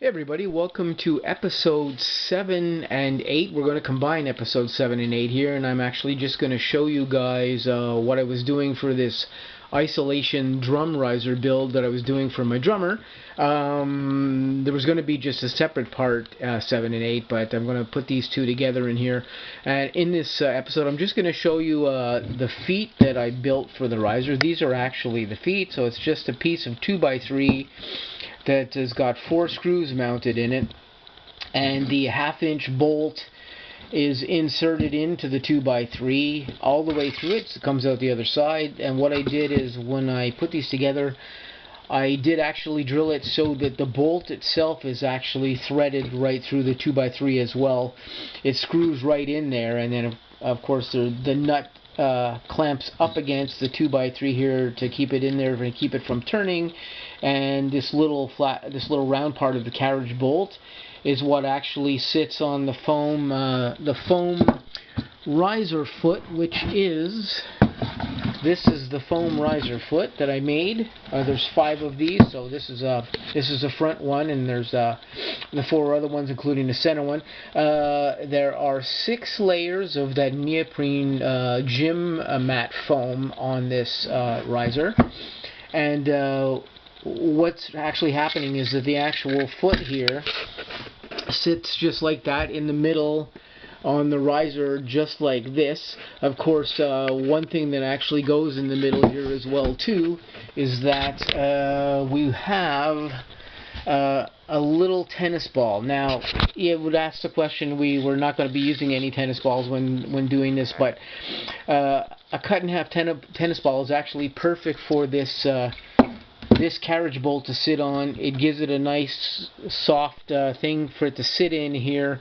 Hey everybody, welcome to episode 7 and 8. We're going to combine episode 7 and 8 here, and I'm actually just going to show you guys what I was doing for this isolation drum riser build that I was doing for my drummer. There was going to be just a separate part, 7 and 8, but I'm going to put these two together in here. And in this episode, I'm just going to show you the feet that I built for the riser. These are actually the feet, so it's just a piece of 2x3 that has got 4 screws mounted in it, and the 1/2-inch bolt is inserted into the 2x3 all the way through it. So it comes out the other side. And what I did is, when I put these together, I did actually drill it so that the bolt itself is actually threaded right through the 2x3 as well. It screws right in there, and then of course the nut clamps up against the 2x3 here to keep it in there and keep it from turning. And this little round part of the carriage bolt is what actually sits on the foam riser foot, which is the foam riser foot that I made. There's 5 of these, so this is the front one, and there's the 4 other ones, including the center one. There are 6 layers of that neoprene gym mat foam on this riser, and what's actually happening is that the actual foot here sits just like that in the middle on the riser, just like this. Of course, one thing that actually goes in the middle here as well too is that we have a little tennis ball. Now, you would ask the question, we're not going to be using any tennis balls when doing this, but a cut-in-half tennis ball is actually perfect for this carriage bolt to sit on. It gives it a nice soft thing for it to sit in here,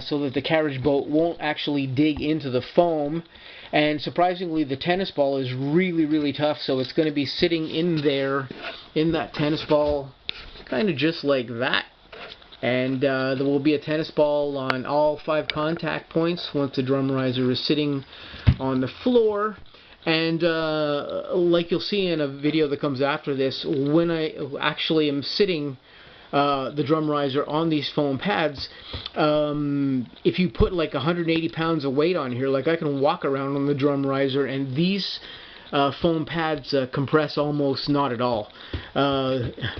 so that the carriage bolt won't actually dig into the foam. And surprisingly, the tennis ball is really tough, so it's going to be sitting in there, in that tennis ball, kind of just like that. And there will be a tennis ball on all 5 contact points once the drum riser is sitting on the floor. And like you'll see in a video that comes after this, when I actually am sitting the drum riser on these foam pads, if you put like 180 pounds of weight on here, like I can walk around on the drum riser, and these foam pads compress almost not at all.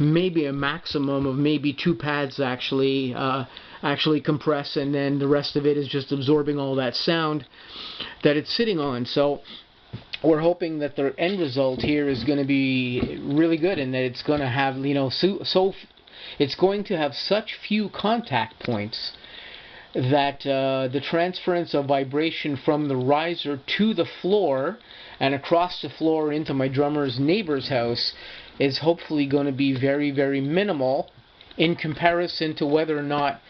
Maybe a maximum of maybe 2 pads actually compress, and then the rest of it is just absorbing all that sound that it's sitting on. So we're hoping that the end result here is going to be really good, and that it's going to have, it's going to have such few contact points that the transference of vibration from the riser to the floor and across the floor into my drummer's neighbor's house is hopefully going to be very minimal, in comparison to whether or not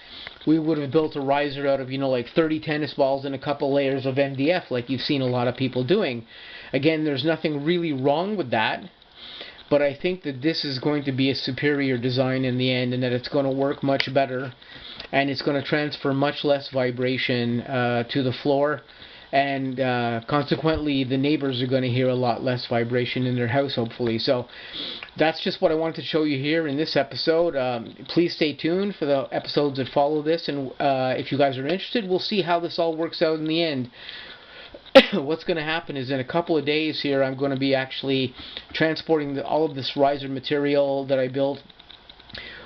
we would have built a riser out of, like 30 tennis balls and a couple layers of MDF like you've seen a lot of people doing. Again, there's nothing really wrong with that, but I think that this is going to be a superior design in the end, and that it's going to work much better, and it's going to transfer much less vibration to the floor, and consequently the neighbors are going to hear a lot less vibration in their house, hopefully. So that's just what I wanted to show you here in this episode. Please stay tuned for the episodes that follow this, and if you guys are interested, we'll see how this all works out in the end. What's going to happen is, in a couple of days here, I'm going to be actually transporting all of this riser material that I built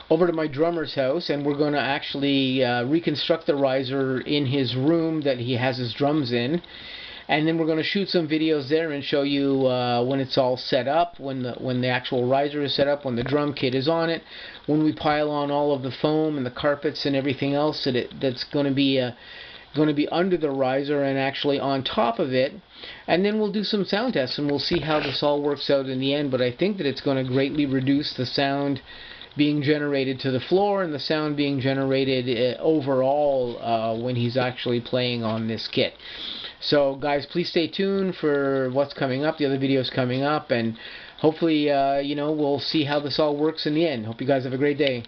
over to my drummer's house, and we're going to actually reconstruct the riser in his room that he has his drums in. And then we're going to shoot some videos there and show you when it's all set up, when the actual riser is set up, when the drum kit is on it, when we pile on all of the foam and the carpets and everything else that's going to be under the riser and actually on top of it. And then we'll do some sound tests, and we'll see how this all works out in the end. But I think that it's going to greatly reduce the sound being generated to the floor and the sound being generated overall when he's actually playing on this kit. So guys, please stay tuned for what's coming up, the other videos coming up, and hopefully we'll see how this all works in the end. Hope you guys have a great day.